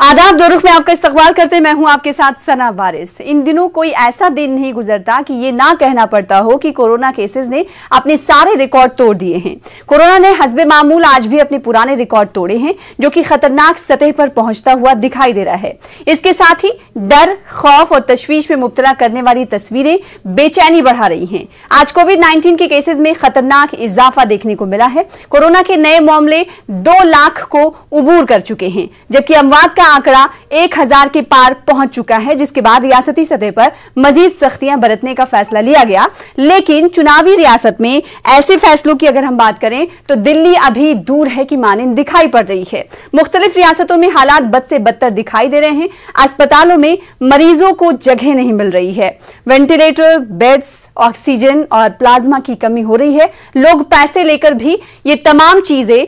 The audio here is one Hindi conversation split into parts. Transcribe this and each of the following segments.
आदाब, दो रुख में आपका इस्तकबाल करते मैं हूं आपके साथ सना वारिस। इन दिनों कोई ऐसा दिन नहीं गुजरता कि ये ना कहना पड़ता हो कि कोरोना केसेस ने अपने सारे रिकॉर्ड तोड़ दिए हैं। कोरोना ने हस्बे मामूल आज भी अपने पुराने रिकॉर्ड तोड़े हैं, जो कि खतरनाक सतह पर पहुंचता हुआ दिखाई दे रहा है। इसके साथ ही डर, खौफ और तशवीश में मुब्तला करने वाली तस्वीरें बेचैनी बढ़ा रही हैं। आज कोविड-19 के केसेस में खतरनाक इजाफा देखने को मिला है। कोरोना के नए मामले 2 लाख को उबूर कर चुके हैं, जबकि अमवात का आंकड़ा 1000 के पार पहुंच चुका है, जिसके बाद रियासती सतह पर मजीद सख्तियां बरतने का फैसला लिया गया। लेकिन चुनावी रियासत में ऐसे फैसलों की अगर हम बात करें तो दिल्ली अभी दूर है की मानिंद दिखाई पड़ रही है। मुख्तलिफ रियासतों में हालात बद से बदतर दिखाई दे रहे हैं। अस्पतालों में मरीजों को जगह नहीं मिल रही है। वेंटिलेटर, बेड्स, ऑक्सीजन और प्लाज्मा की कमी हो रही है। लोग पैसे लेकर भी ये तमाम चीजें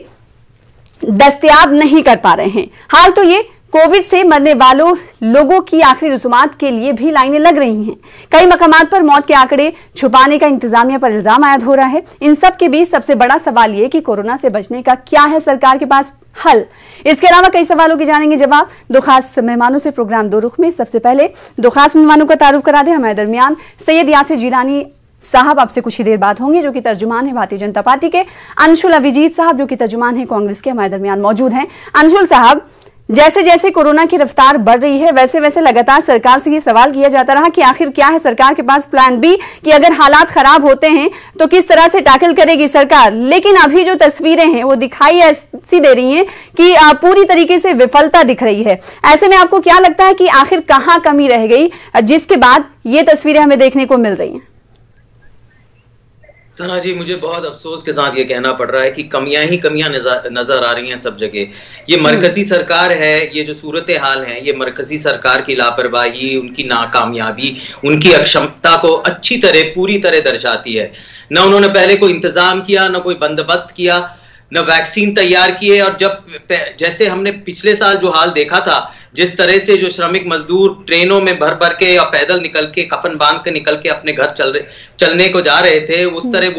दस्तयाब नहीं कर पा रहे हैं। हाल तो ये कोविड से मरने वालों लोगों की आखिरी रसूमात के लिए भी लाइनें लग रही हैं। कई मकामात पर मौत के आंकड़े छुपाने का इंतजामिया पर इल्जाम आयद हो रहा है। इन सब के बीच सबसे बड़ा सवाल ये कि कोरोना से बचने का क्या है सरकार के पास हल। इसके अलावा कई सवालों के जानेंगे जवाब दो खास मेहमानों से प्रोग्राम दो रुख में। सबसे पहले दो खास मेहमानों का तारुफ करा दें। हमारे दरमियान सैयद यासिर जिलानी साहब आपसे कुछ ही देर बाद होंगे, जो कि तर्जुमान है भारतीय जनता पार्टी के। अंशुल अभिजीत साहब जो कि तर्जुमान है कांग्रेस के, हमारे दरमियान मौजूद हैं। अंशुल साहब, जैसे जैसे कोरोना की रफ्तार बढ़ रही है वैसे वैसे लगातार सरकार से ये सवाल किया जाता रहा कि आखिर क्या है सरकार के पास प्लान बी, कि अगर हालात खराब होते हैं तो किस तरह से टैकल करेगी सरकार। लेकिन अभी जो तस्वीरें हैं वो दिखाई ऐसी दे रही हैं कि पूरी तरीके से विफलता दिख रही है। ऐसे में आपको क्या लगता है कि आखिर कहां कमी रह गई जिसके बाद ये तस्वीरें हमें देखने को मिल रही हैं? सना जी, मुझे बहुत अफसोस के साथ ये कहना पड़ रहा है कि कमियां ही कमियां नजर आ रही हैं सब जगह। ये मरकजी सरकार है, ये जो सूरत हाल है, ये मरकजी सरकार की लापरवाही, उनकी नाकामयाबी, उनकी अक्षमता को अच्छी तरह पूरी तरह दर्शाती है। न उन्होंने पहले कोई इंतजाम किया, न कोई बंदोबस्त किया, न वैक्सीन तैयार किए। और जैसे हमने पिछले साल जो हाल देखा था, जिस तरह से जो श्रमिक मजदूर ट्रेनों में भर भर के या पैदल निकल के कफन बांध के निकल के अपने घर चलने को जा रहे थे, उस तरह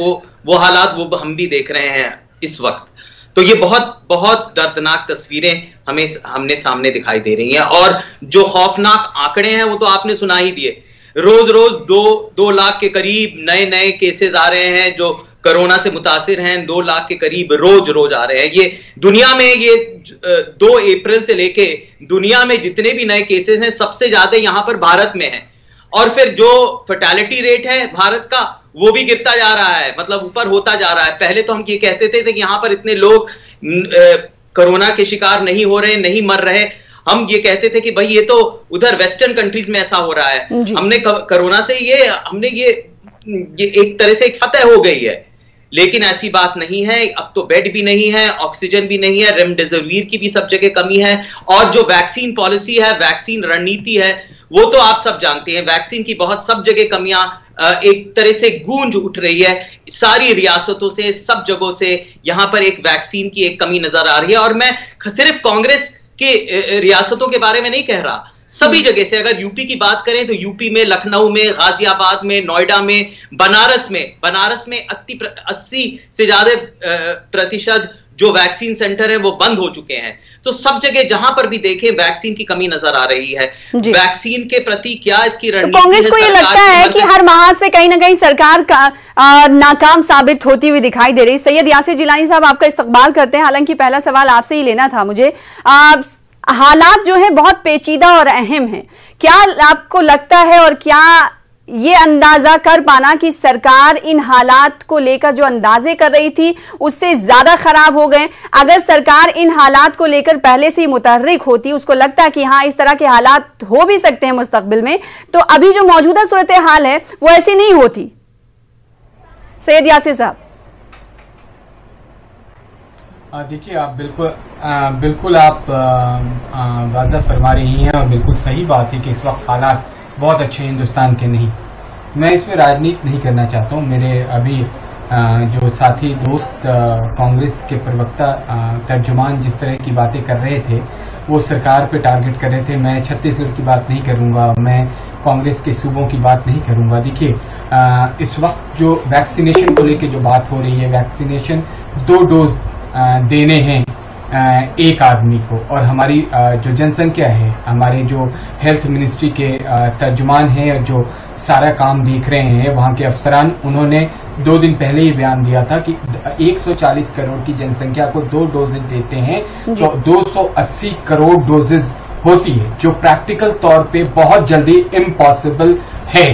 वो हालात वो हम भी देख रहे हैं इस वक्त। तो ये बहुत बहुत दर्दनाक तस्वीरें हमने सामने दिखाई दे रही हैं। और जो खौफनाक आंकड़े हैं वो तो आपने सुना ही दिए। रोज रोज 2 लाख के करीब नए केसेस आ रहे हैं जो कोरोना से मुतासिर हैं। 2 लाख के करीब रोज आ रहे हैं। ये दुनिया में ये 2 अप्रैल से लेके दुनिया में जितने भी नए केसेस हैं सबसे ज्यादा यहां पर भारत में है। और फिर जो फर्टिलिटी रेट है भारत का वो भी गिरता जा रहा है, मतलब ऊपर होता जा रहा है। पहले तो हम ये कहते थे कि यहां पर इतने लोग कोरोना के शिकार नहीं हो रहे, नहीं मर रहे। हम ये कहते थे कि भाई ये तो उधर वेस्टर्न कंट्रीज में ऐसा हो रहा है। हमने कोरोना से ये एक तरह से एक फतह हो गई है। लेकिन ऐसी बात नहीं है। अब तो बेड भी नहीं है, ऑक्सीजन भी नहीं है, रेमडेसिविर की भी सब जगह कमी है। और जो वैक्सीन पॉलिसी है, वैक्सीन रणनीति है, वो तो आप सब जानते हैं। वैक्सीन की बहुत सब जगह कमियां एक तरह से गूंज उठ रही है सारी रियासतों से, सब जगहों से यहां पर एक वैक्सीन की एक कमी नजर आ रही है। और मैं सिर्फ कांग्रेस के रियासतों के बारे में नहीं कह रहा, सभी जगह से। अगर यूपी की बात करें तो यूपी में, लखनऊ में, गाजियाबाद में, नोएडा में, बनारस में 80 से ज्यादा प्रतिशत जो वैक्सीन सेंटर है वो बंद हो चुके हैं। तो सब जगह जहां पर भी देखें वैक्सीन की कमी नजर आ रही है। वैक्सीन के प्रति क्या इसकी रणनीति तो कांग्रेस को ये लगता है कि हर महाज पे कहीं ना कहीं सरकार का नाकाम साबित होती हुई दिखाई दे रही। सैयद यासिर जिलानी साहब, आपका इस्तकबाल करते हैं। हालांकि पहला सवाल आपसे ही लेना था मुझे। हालात जो है बहुत पेचीदा और अहम है। क्या आपको लगता है और क्या ये अंदाजा कर पाना कि सरकार इन हालात को लेकर जो अंदाजे कर रही थी उससे ज्यादा खराब हो गए? अगर सरकार इन हालात को लेकर पहले से ही मुतहर्रिक होती, उसको लगता है कि हाँ इस तरह के हालात हो भी सकते हैं मुस्तकबिल में, तो अभी जो मौजूदा सूरत हाल है वो ऐसी नहीं होती। सैयद यासिर साहब। देखिए, आप बिल्कुल आप वाज़ह फरमा रही हैं और बिल्कुल सही बात है कि इस वक्त हालात बहुत अच्छे हिंदुस्तान के नहीं। मैं इसमें राजनीति नहीं करना चाहता हूँ। मेरे अभी जो साथी दोस्त कांग्रेस के प्रवक्ता तर्जुमान जिस तरह की बातें कर रहे थे वो सरकार पे टारगेट कर रहे थे। मैं छत्तीसगढ़ की बात नहीं करूँगा, मैं कांग्रेस के सूबों की बात नहीं करूँगा। देखिए, इस वक्त जो वैक्सीनेशन को लेकर जो बात हो रही है, वैक्सीनेशन 2 डोज देने हैं एक आदमी को। और हमारी जो जनसंख्या है, हमारे जो हेल्थ मिनिस्ट्री के तर्जुमान हैं जो सारा काम देख रहे हैं, वहां के अफसरान, उन्होंने 2 दिन पहले ही बयान दिया था कि 140 करोड़ की जनसंख्या को 2 डोजेज देते हैं तो 280 करोड़ डोजेज होती है, जो प्रैक्टिकल तौर पे बहुत जल्दी इम्पॉसिबल है।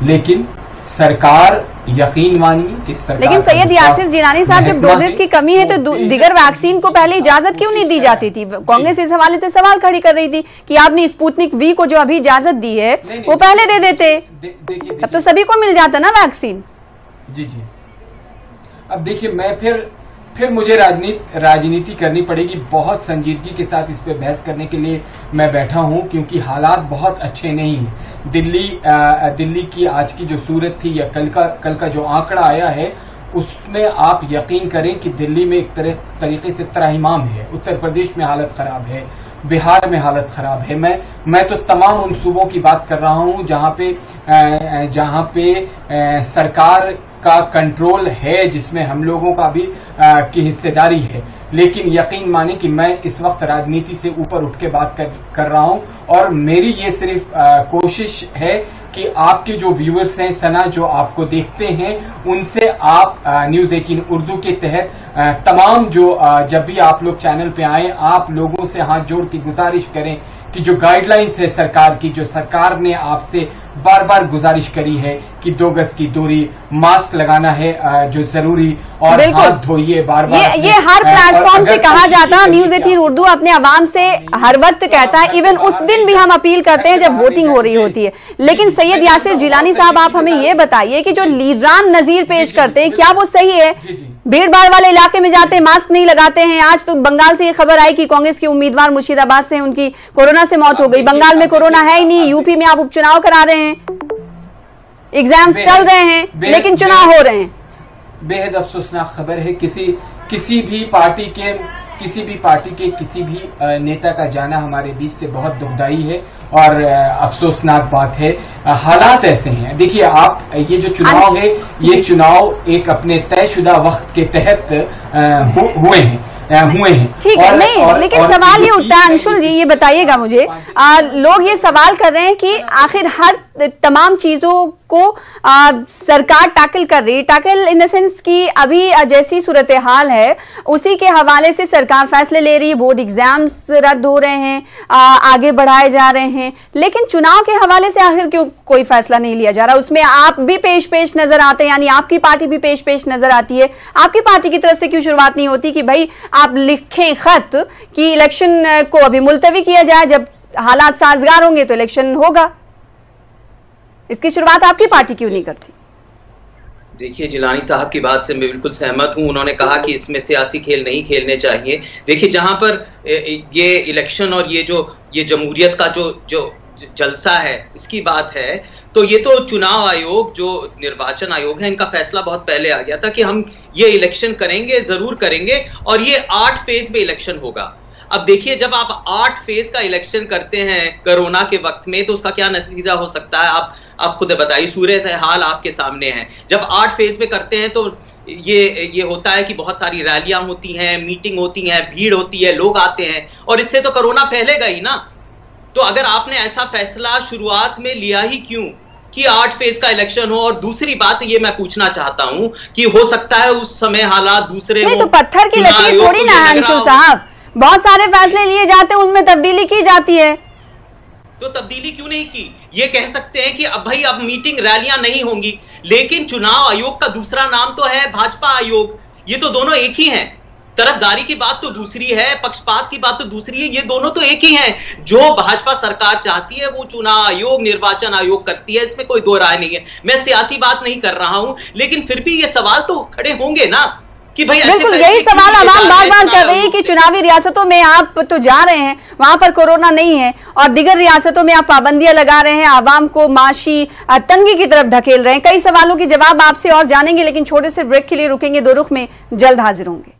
लेकिन सरकार, यकीन मानिए इस सरकार, लेकिन सैयद यासिर जिलानी साहब, जब डोजेस की कमी है तो दिगर वैक्सीन को पहले इजाजत क्यों नहीं दी जाती थी? कांग्रेस इस हवाले से सवाल खड़ी कर रही थी कि आपने स्पुतनिक वी को जो अभी इजाजत दी है वो पहले दे देते, तब तो सभी को मिल जाता ना वैक्सीन। जी। अब देखिए, मैं फिर मुझे राजनीति करनी पड़ेगी। बहुत संजीदगी के साथ इस पे बहस करने के लिए मैं बैठा हूं, क्योंकि हालात बहुत अच्छे नहीं हैं। दिल्ली की आज की जो सूरत थी या कल का जो आंकड़ा आया है, उसमें आप यकीन करें कि दिल्ली में एक तरीके से त्राहिमाम है। उत्तर प्रदेश में हालत खराब है, बिहार में हालत खराब है। मैं तो तमाम उन सूबों की बात कर रहा हूं जहां पे सरकार का कंट्रोल है, जिसमें हम लोगों का भी की हिस्सेदारी है। लेकिन यकीन माने कि मैं इस वक्त राजनीति से ऊपर उठ के बात कर रहा हूं, और मेरी ये सिर्फ कोशिश है कि आपके जो व्यूअर्स हैं, सना, जो आपको देखते हैं, उनसे आप न्यूज 18 उर्दू के तहत तमाम जो जब भी आप लोग चैनल पे आए, आप लोगों से हाथ जोड़ के गुजारिश करें कि जो गाइडलाइंस है सरकार की, जो सरकार ने आपसे बार बार गुजारिश करी है कि 2 गज की दूरी, मास्क लगाना है जो जरूरी, और हाथ धोइए बार-बार। ये हर प्लेटफॉर्म से कहा जाता है। न्यूज 18 उर्दू अपने अवाम से हर वक्त कहता है, इवन उस दिन भी हम अपील करते हैं जब वोटिंग हो रही होती है। लेकिन सैयद यासिर जिलानी साहब, आप हमें ये बताइए कि जो लीडरान नजीर पेश करते हैं, क्या वो सही है? भीड़ भाड़ वाले इलाके में जाते हैं, मास्क नहीं लगाते हैं। आज तो बंगाल से ये खबर आई कि कांग्रेस के उम्मीदवार मुर्शिदाबाद से उनकी कोरोना से मौत हो गई। बंगाल में कोरोना है ही नहीं, यूपी में आप उपचुनाव करा रहे हैं, एग्जाम्स चल रहे हैं, लेकिन चुनाव हो रहे हैं। बेहद अफसोसनाक खबर है। किसी भी पार्टी के किसी भी नेता का जाना हमारे बीच से बहुत दुखदाई है और अफसोसनाक बात है। हालात ऐसे हैं। देखिए, आप ये जो चुनाव है, ये चुनाव एक अपने तयशुदा वक्त के तहत हुए हैं। ठीक है, नहीं, लेकिन सवाल ये उठता है, अंशुल जी ये बताइएगा मुझे, लोग ये सवाल कर रहे हैं कि आखिर हर तमाम चीजों को सरकार टैकल कर रही है, टैकल इन द सेंस कि अभी जैसी सूरत हाल है उसी के हवाले से सरकार फैसले ले रही है, बोर्ड एग्जाम्स रद्द हो रहे हैं, आगे बढ़ाए जा रहे हैं, लेकिन चुनाव के हवाले से आखिर क्यों कोई फैसला नहीं लिया जा रहा? उसमें आप भी पेश नजर आते हैं, यानी आपकी पार्टी भी पेश नजर आती है। आपकी पार्टी की तरफ से क्यों शुरुआत नहीं होती कि भाई आप लिखें खत कि इलेक्शन को अभी मुलतवी किया जाए, जब हालात साजगार होंगे तो इलेक्शन होगा? इसकी शुरुआत आपकी पार्टी क्यों नहीं करती? देखिए, जिलानी साहब की बात से मैं बिल्कुल सहमत हूं। उन्होंने कहा कि इसमें सियासी खेल नहीं खेलने चाहिए। देखिए, जहां पर ये इलेक्शन और ये जमहूरियत का जो जलसा है, इसकी बात है, तो ये तो चुनाव आयोग, जो निर्वाचन आयोग है, इनका फैसला बहुत पहले आ गया था कि हम ये इलेक्शन करेंगे, जरूर करेंगे, और ये 8 फेज में इलेक्शन होगा। अब देखिए, जब आप 8 फेज का इलेक्शन करते हैं कोरोना के वक्त में, तो उसका क्या नतीजा हो सकता है? आप खुद बताइए, सूरत हाल आपके सामने है। जब 8 फेज में करते हैं तो ये होता है कि बहुत सारी रैलियां होती हैं, मीटिंग होती है, भीड़ होती है, लोग आते हैं, और इससे तो कोरोना फैलेगा ही ना। तो अगर आपने ऐसा फैसला शुरुआत में लिया ही क्यों कि 8 फेज का इलेक्शन हो? और दूसरी बात ये मैं पूछना चाहता हूं कि हो सकता है उस समय हालात दूसरे नहीं, तो पत्थर की लकीर थोड़ी ना है अंशुल साहब, बहुत सारे फैसले लिए जाते हैं, उनमें तब्दीली की जाती है। तो तब्दीली क्यों नहीं की? ये कह सकते हैं कि अब मीटिंग रैलियां नहीं होंगी, लेकिन चुनाव आयोग का दूसरा नाम तो है भाजपा आयोग। ये तो दोनों एक ही हैं। तरफदारी की बात तो दूसरी है, पक्षपात की बात तो दूसरी है, ये दोनों तो एक ही हैं। जो भाजपा सरकार चाहती है वो चुनाव आयोग, निर्वाचन आयोग करती है, इसमें कोई दो राय नहीं है। मैं सियासी बात नहीं कर रहा हूं, लेकिन फिर भी ये सवाल तो खड़े होंगे ना कि भाई बिल्कुल यही सवाल आवाम बार बार कर रही है कि चुनावी रियासतों में आप तो जा रहे हैं, वहां पर कोरोना नहीं है, और दिगर रियासतों में आप पाबंदियां लगा रहे हैं, आवाम को माशी तंगी की तरफ धकेल रहे हैं। कई सवालों के जवाब आपसे और जानेंगे, लेकिन छोटे से ब्रेक के लिए रुकेंगे। 2 रुख में जल्द हाजिर होंगे।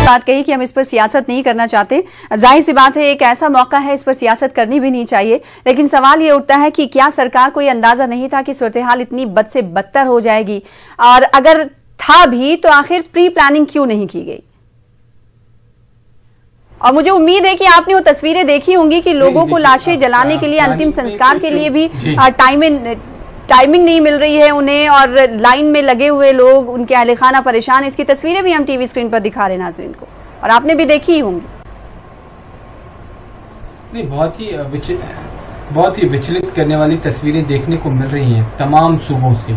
बात कही कि हम इस पर सियासत नहीं करना चाहते, जाहिर सी बात है एक ऐसा मौका है, इस पर सियासत करनी भी नहीं चाहिए, लेकिन सवाल ये उठता है कि क्या सरकार को ये अंदाजा नहीं था कि सूरत हाल इतनी बद से बदतर हो जाएगी? और अगर था भी तो आखिर प्री प्लानिंग क्यों नहीं की गई? और मुझे उम्मीद है कि आपने वो तस्वीरें देखी होंगी कि लोगों को लाशें जलाने के लिए, अंतिम संस्कार के लिए भी टाइमिंग नहीं मिल रही है उन्हें, और लाइन में लगे हुए लोग, उनके अहले खाना परेशान। इसकी तस्वीरें भी हम टीवी स्क्रीन पर दिखा रहे हैं नाज़रीन को, और आपने भी देखी ही होंगी। नहीं, बहुत ही विचलित करने वाली तस्वीरें देखने को मिल रही हैं तमाम सूबों से।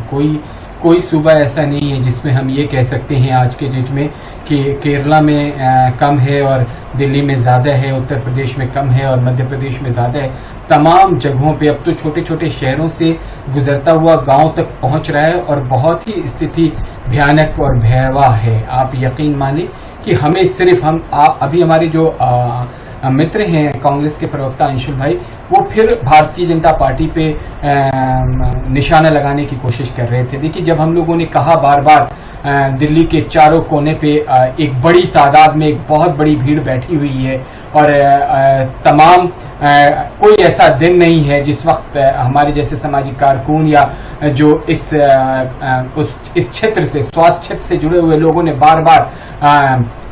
कोई सूबा ऐसा नहीं है जिसमें हम ये कह सकते हैं आज के डेट में कि केरला में कम है और दिल्ली में ज़्यादा है, उत्तर प्रदेश में कम है और मध्य प्रदेश में ज़्यादा है। तमाम जगहों पे अब तो छोटे छोटे शहरों से गुजरता हुआ गांव तक पहुंच रहा है और बहुत ही स्थिति भयानक और भयावह है। आप यकीन माने कि हमें सिर्फ अभी हमारे जो मित्र हैं कांग्रेस के प्रवक्ता अंशुल भाई, वो फिर भारतीय जनता पार्टी पे निशाना लगाने की कोशिश कर रहे थे। देखिए, जब हम लोगों ने कहा बार बार दिल्ली के चारों कोने पे एक बड़ी तादाद में एक बहुत बड़ी भीड़ बैठी हुई है और तमाम कोई ऐसा दिन नहीं है जिस वक्त हमारे जैसे सामाजिक कारकुन या जो इस क्षेत्र से, स्वास्थ्य क्षेत्र से जुड़े हुए लोगों ने बार बार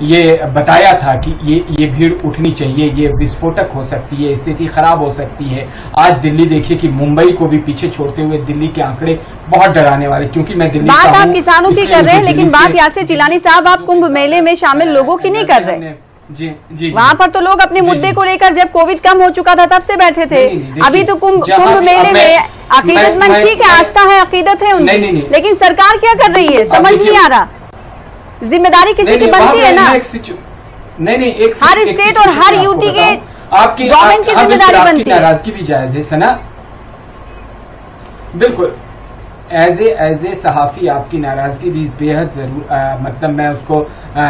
ये बताया था कि ये भीड़ उठनी चाहिए, ये विस्फोटक हो सकती है, स्थिति खराब हो सकती है। आज दिल्ली देखिए कि मुंबई को भी पीछे छोड़ते हुए दिल्ली के आंकड़े बहुत डराने वाले, क्योंकि मैं दिल्ली बात आप किसानों की कर रहे हैं, लेकिन बात यासिर जिलानी साहब आप कुंभ मेले में शामिल लोगों की नहीं कर रहे। जी, वहाँ पर तो लोग अपने मुद्दे को लेकर जब कोविड कम हो चुका था तब से बैठे थे। अभी तो कुंभ मेले में अकीदतमंद, ठीक है, आस्था है, अकीदत है उनकी, लेकिन सरकार क्या कर रही है समझ नहीं आ रहा। जिम्मेदारी किसी की बनती है ना। नहीं, हर स्टेट और हर यूटी के गवर्नमेंट की जिम्मेदारी बनती है। नाराजगी भी जायज है सना, बिल्कुल। एज ए सहाफी आपकी नाराजगी भी बेहद जरूर मतलब मैं उसको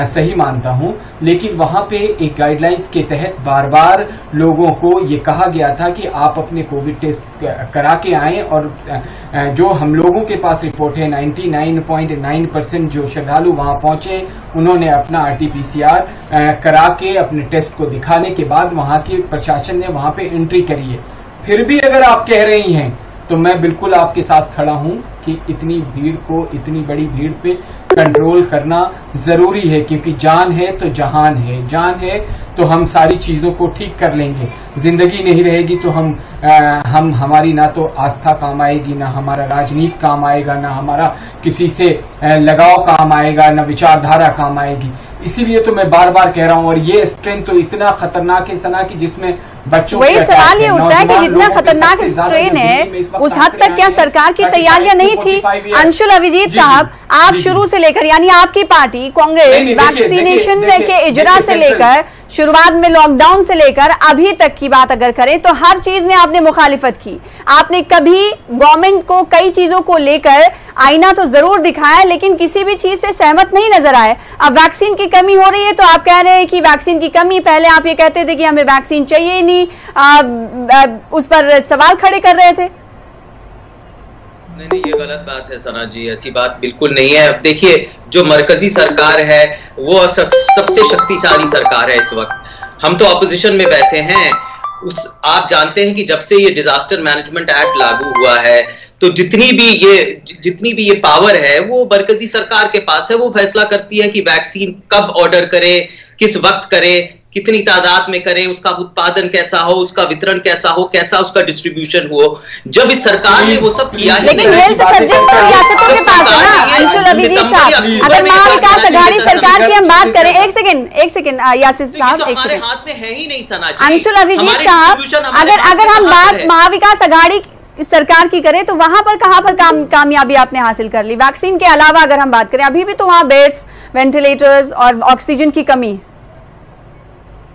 सही मानता हूं, लेकिन वहां पे एक गाइडलाइंस के तहत बार बार लोगों को ये कहा गया था कि आप अपने कोविड टेस्ट करा के आएं, और जो हम लोगों के पास रिपोर्ट है 99.9% जो श्रद्धालु वहां पहुंचे उन्होंने अपना RT-PCR करा के अपने टेस्ट को दिखाने के बाद वहां के प्रशासन ने वहां पे एंट्री करी है। फिर भी अगर आप कह रही हैं तो मैं बिल्कुल आपके साथ खड़ा हूं कि इतनी भीड़ को, इतनी बड़ी भीड़ पे कंट्रोल करना जरूरी है, क्योंकि जान है तो जहान है, जान है तो हम सारी चीजों को ठीक कर लेंगे। जिंदगी नहीं रहेगी तो हम हमारी ना तो आस्था काम आएगी, ना हमारा राजनीति काम आएगा, ना हमारा किसी से लगाव काम आएगा, ना विचारधारा काम आएगी। इसीलिए तो मैं बार बार कह रहा हूं, और ये स्ट्रेन तो इतना खतरनाक है सना कि जिसमें बच्चों, वही सवाल ये उठता है कि जितना खतरनाक स्ट्रेन है उस हद तक क्या सरकार की तैयारियां नहीं थी? अंशुल अभिजीत साहब, आप शुरू से लेकर, यानी आपकी पार्टी कांग्रेस वैक्सीनेशन के इजरा से लेकर, शुरुआत में लॉकडाउन से लेकर अभी तक की बात अगर करें तो हर चीज में आपने मुखालिफत की। आपने कभी गवर्नमेंट को कई चीजों को लेकर आईना तो जरूर दिखाया, लेकिन किसी भी चीज से सहमत नहीं नजर आए। अब वैक्सीन की कमी हो रही है तो आप कह रहे हैं कि वैक्सीन की कमी, पहले आप ये कहते थे कि हमें वैक्सीन चाहिए ही नहीं, उस पर सवाल खड़े कर रहे थे। नहीं, ये गलत बात है सना जी, ऐसी बात बिल्कुल नहीं है। अब देखिए, जो मरकजी सरकार है वो सबसे शक्तिशाली सरकार है इस वक्त। हम तो ऑपोजिशन में बैठे हैं। आप जानते हैं कि जब से ये डिजास्टर मैनेजमेंट एक्ट लागू हुआ है तो जितनी भी ये पावर है वो मरकजी सरकार के पास है। वो फैसला करती है कि वैक्सीन कब ऑर्डर करे, किस वक्त करे, कितनी तादाद में करें, उसका उत्पादन कैसा हो, उसका वितरण कैसा हो, कैसा उसका डिस्ट्रीब्यूशन हो। जब इस सरकार ने वो सब किया, लेकिन हेल्थ सब्जेक्ट तो रियासतों के पास है ना अंशुल अभिजीत साहब। अगर महाविकास आघाड़ी सरकार की हम बात करें, एक सेकंड यासिर साहब, हमारे हाथ में है ही नहीं सना जी। अंशुल अभिजीत साहब, अगर हम बात महाविकास आघाड़ी सरकार की करें तो वहां पर कहां पर कामयाबी आपने हासिल कर ली? वैक्सीन के अलावा अगर हम बात करें, अभी भी तो वहां बेड्स, वेंटिलेटर्स और ऑक्सीजन की कमी,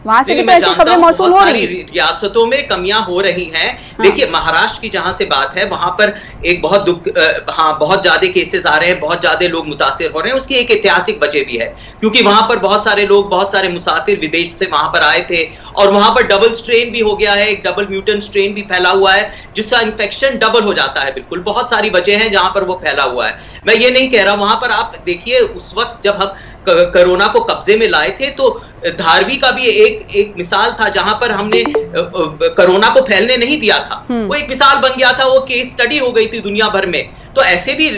वहां से भी तो ऐसी खबरें मौसूल हो रही हैं। रियासतों में कमियां हो रही हैं। देखिए, महाराष्ट्र की जहां से बात है वहां पर एक बहुत ज्यादा केसेस आ रहे हैं, बहुत ज्यादा लोग मुतासिर हो रहे हैं। उसकी एक ऐतिहासिक वजह भी है, क्योंकि वहां पर बहुत सारे लोग, बहुत सारे मुसाफिर विदेश से वहां पर आए थे और वहां पर डबल स्ट्रेन भी हो गया है, एक डबल म्यूटेंट स्ट्रेन भी फैला हुआ है जिसका इन्फेक्शन डबल हो जाता है। बिल्कुल, बहुत सारी वजह है जहां पर वो फैला हुआ है। मैं ये नहीं कह रहा, वहां पर आप देखिए उस वक्त जब हम कोरोना को कब्जे में लाए थे तो धारवी का भी एक मिसाल था जहां पर हमने कोरोना को फैलने नहीं दिया था। वो एक मिसाल बन गया था, वो केस स्टडी हो गई थी दुनिया भर में। तो ऐसे भी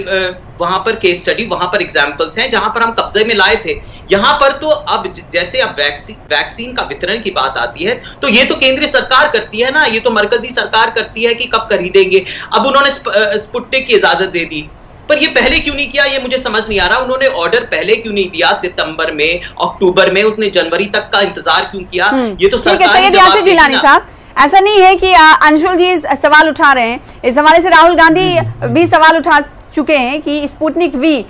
वहां पर केस स्टडी, वहां पर एग्जाम्पल्स हैं जहां पर हम कब्जे में लाए थे। यहां पर तो अब जैसे अब वैक्सीन का वितरण की बात आती है तो ये तो केंद्रीय सरकार करती है ना, ये तो मरकजी सरकार करती है कि कब खरीदेंगे। अब उन्होंने स्पुतनिक की इजाजत दे दी, पर ये पहले क्यों नहीं किया ये मुझे समझ नहीं आ रहा। उन्होंने ऑर्डर पहले क्यों नहीं दिया सितंबर में, अक्टूबर में, उसने जनवरी तक का इंतजार क्यों किया? ये तो सरकार यासिर जिलानी साहब, ऐसा नहीं है कि अंशुल जी सवाल उठा रहे हैं, इस हवाले से राहुल गांधी भी सवाल उठा चुके हैं कि स्पुतनिक वी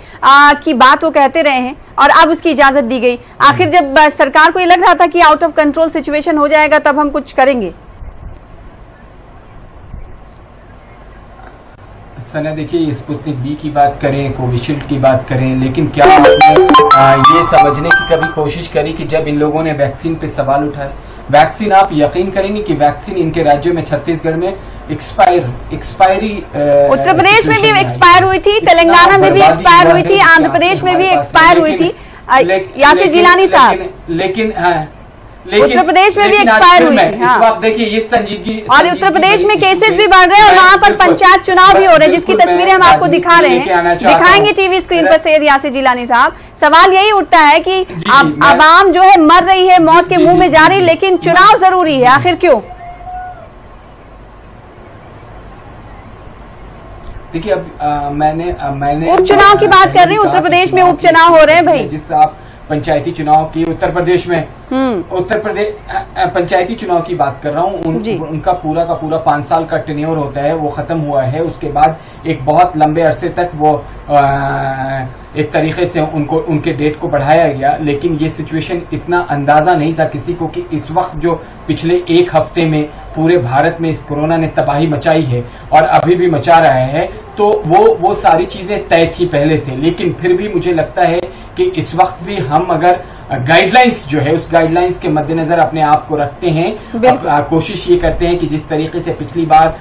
की बात वो कहते रहे हैं और अब उसकी इजाजत दी गई। आखिर जब सरकार को ये लग रहा था कि आउट ऑफ कंट्रोल सिचुएशन हो जाएगा तब हम कुछ करेंगे। सना देखिए, स्पुतनिक वी की बात करें, कोविशील्ड की बात करें, लेकिन क्या आपने ये समझने की कभी कोशिश करी कि जब इन लोगों ने वैक्सीन पे सवाल उठाए, वैक्सीन आप यकीन करेंगे कि वैक्सीन इनके राज्यों में छत्तीसगढ़ में एक्सपायरी उत्तर प्रदेश में भी एक्सपायर हुई थी, तेलंगाना में भी एक्सपायर हुई थी, आंध्र प्रदेश में भी एक्सपायर हुई थी यासिर जिलानी साहब, लेकिन उत्तर प्रदेश में भी एक्सपायर हुई थी। हाँ। इस वक्त देखिए ये संजीदगी और उत्तर प्रदेश में केसेस भी बढ़ रहे हैं और वहां पर पंचायत चुनाव भी हो रहे हैं जिसकी तस्वीरें हम आपको दिखा रहे हैं, दिखाएंगे टीवी स्क्रीन पर सैयद यासिर जिलानी साहब। सवाल यही उठता है कि आवाम जो है मर रही है, मौत के मुंह में जा रही, लेकिन चुनाव जरूरी है, आखिर क्यों? देखिए अब मैंने उपचुनाव की बात कर रही हूँ, उत्तर प्रदेश में उपचुनाव हो रहे हैं भाई, जिससे आप पंचायती चुनाव की उत्तर प्रदेश में पंचायती चुनाव की बात कर रहा हूँ, उनका पूरा का पूरा 5 साल का टेन्योर होता है, वो खत्म हुआ है। उसके बाद एक बहुत लंबे अरसे तक वो एक तरीके से उनके डेट को बढ़ाया गया, लेकिन ये सिचुएशन इतना अंदाजा नहीं था किसी को कि इस वक्त जो पिछले एक हफ्ते में पूरे भारत में इस कोरोना ने तबाही मचाई है और अभी भी मचा रहा है, तो वो सारी चीजें तय थी पहले से। लेकिन फिर भी मुझे लगता है कि इस वक्त भी हम अगर गाइडलाइंस जो है उस गाइडलाइंस के मद्देनजर अपने आप को रखते हैं, कोशिश ये करते हैं कि जिस तरीके से पिछली बार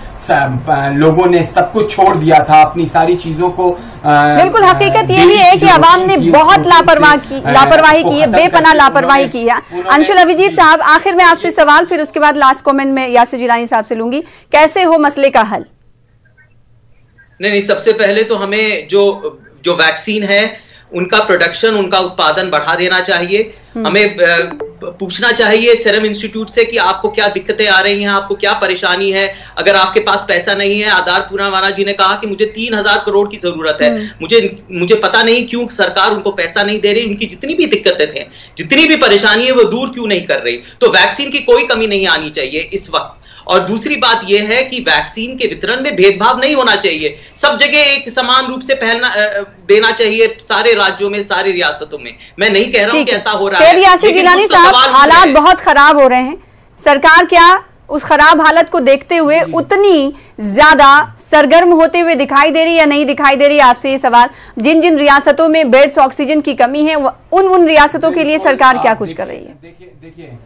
लोगों ने सब कुछ छोड़ दिया था, अपनी सारी चीजों को बिल्कुल हकीकत ये भी है कि आवाम ने बहुत लापरवाही की है, बेपनाह लापरवाही की है। अंशुल अभिजीत साहब, आखिर में आपसे सवाल, फिर उसके बाद लास्ट कमेंट में यासिर जिलानी साहब से लूंगी, कैसे हो मसले का हल? नहीं, सबसे पहले तो हमें जो वैक्सीन है उनका प्रोडक्शन, उनका उत्पादन बढ़ा देना चाहिए। हमें पूछना चाहिए सीरम इंस्टीट्यूट से कि आपको क्या दिक्कतें आ रही हैं, आपको क्या परेशानी है। अगर आपके पास पैसा नहीं है, आधार पूनावाला जी ने कहा कि मुझे 3000 करोड़ की जरूरत है, मुझे पता नहीं क्यों सरकार उनको पैसा नहीं दे रही, उनकी जितनी भी दिक्कतें थे, जितनी भी परेशानी है वो दूर क्यों नहीं कर रही। तो वैक्सीन की कोई कमी नहीं आनी चाहिए इस वक्त। और दूसरी बात यह है कि वैक्सीन के वितरण में भेदभाव नहीं होना चाहिए, सब जगह एक समान रूप से देना चाहिए, सारे राज्यों में, सारी रियासतों में। मैं नहीं कह रहा हूं कि ऐसा हो रहा है। यासिर जिलानी साहब, हालात बहुत खराब हो रहे हैं, सरकार क्या उस खराब हालत को देखते हुए उतनी ज्यादा सरगर्म होते हुए दिखाई दे रही या नहीं दिखाई दे रही? आपसे ये सवाल, जिन जिन रियासतों में बेड्स ऑक्सीजन की कमी है उन रियासतों के लिए सरकार क्या कुछ कर रही है? देखिए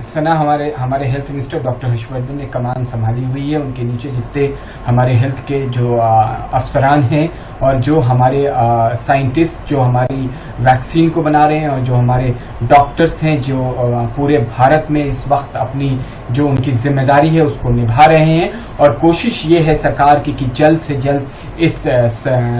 सना, हमारे हेल्थ मिनिस्टर डॉक्टर हर्षवर्धन ने कमान संभाली हुई है, उनके नीचे जितने हमारे हेल्थ के जो अफसरान हैं और जो हमारे साइंटिस्ट जो हमारी वैक्सीन को बना रहे हैं और जो हमारे डॉक्टर्स हैं जो पूरे भारत में इस वक्त अपनी जो उनकी जिम्मेदारी है उसको निभा रहे हैं। और कोशिश ये है सरकार की कि जल्द से जल्द इस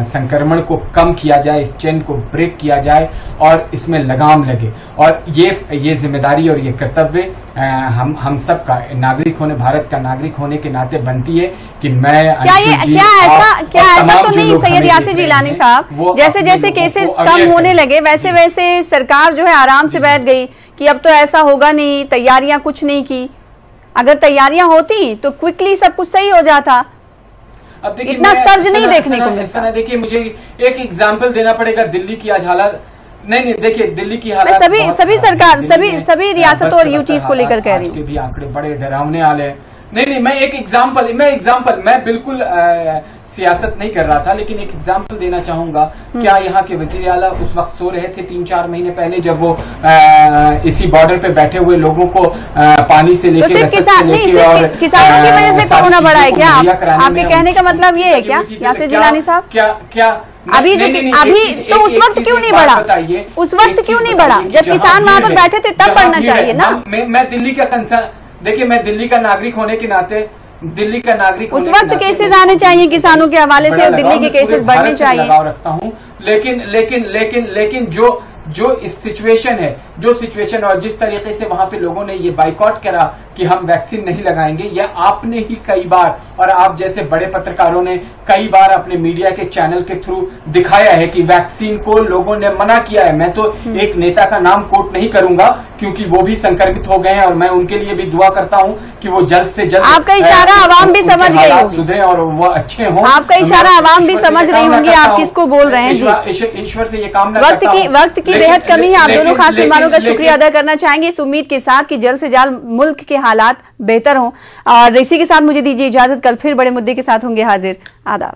संक्रमण को कम किया जाए, इस चेन को ब्रेक किया जाए और इसमें लगाम लगे। और ये जिम्मेदारी और ये कर्तव्य हम सब का नागरिक होने, भारत का नागरिक होने के नाते बनती है कि मैं क्या ऐसा तो नहीं सैयद यासिर जिलानी साहब, जैसे जैसे केसेस कम होने लगे वैसे वैसे सरकार जो है आराम से बैठ गई कि अब तो ऐसा होगा नहीं, तैयारियां कुछ नहीं की। अगर तैयारियां होती तो क्विकली सब कुछ सही हो जाता। अब देखिए इतना सर्ज नहीं देखने को मिलता। देखिए मुझे एक एग्जाम्पल देना पड़ेगा दिल्ली की आज हालत। नहीं देखिए दिल्ली की हालत, सभी सरकार सभी रियासतों और यूटीज को लेकर कह रही हूँ, भी आंकड़े बड़े डरावने वाले हैं। नहीं मैं एक एग्जाम्पल मैं बिल्कुल सियासत नहीं कर रहा था, लेकिन एक एग्जाम्पल देना चाहूंगा। क्या यहाँ के वजीर आला उस वक्त सो रहे थे 3-4 महीने पहले जब वो इसी बॉर्डर पे बैठे हुए लोगों को पानी से लेके और किसानों की वजह से कोरोना बढ़ा है क्या? आपके कहने का मतलब ये है क्या यासिर जिलानी साहब? क्या अभी तो उस वक्त क्यों नहीं बढ़ा? उस वक्त क्यों नहीं बढ़ा जब किसान वहां पर बैठे थे? तब बढ़ना चाहिए ना। मैं दिल्ली का कंसर्न, देखिए मैं दिल्ली का नागरिक होने के नाते दिल्ली का नागरिक उस वक्त केसेस आने चाहिए किसानों के हवाले से, दिल्ली के केसेस बढ़ने चाहिए। लगाव रखता हूँ, लेकिन जो इस सिचुएशन है, जो सिचुएशन और जिस तरीके से वहां पे लोगों ने ये बाइकआउट करा कि हम वैक्सीन नहीं लगाएंगे, यह आपने ही कई बार और आप जैसे बड़े पत्रकारों ने कई बार अपने मीडिया के चैनल के थ्रू दिखाया है कि वैक्सीन को लोगों ने मना किया है। मैं तो एक नेता का नाम कोट नहीं करूंगा क्योंकि वो भी संक्रमित हो गए हैं और मैं उनके लिए भी दुआ करता हूँ कि वो जल्द से जल्द आपका इशारा आवाम भी समझ गई होगी, सुधरे और वो अच्छे हों। आपका इशारा आवाम भी समझ रही होंगी आप किसको बोल रहे हैं। जी, ईश्वर से ये कामना वक्त की बेहद कमी है। आप दोनों खास मेहमानों का शुक्रिया अदा करना चाहेंगे इस उम्मीद के साथ कि जल्द से जल्द मुल्क के हालात बेहतर हों। और इसी के साथ मुझे दीजिए इजाजत, कल फिर बड़े मुद्दे के साथ होंगे हाजिर। आदाब।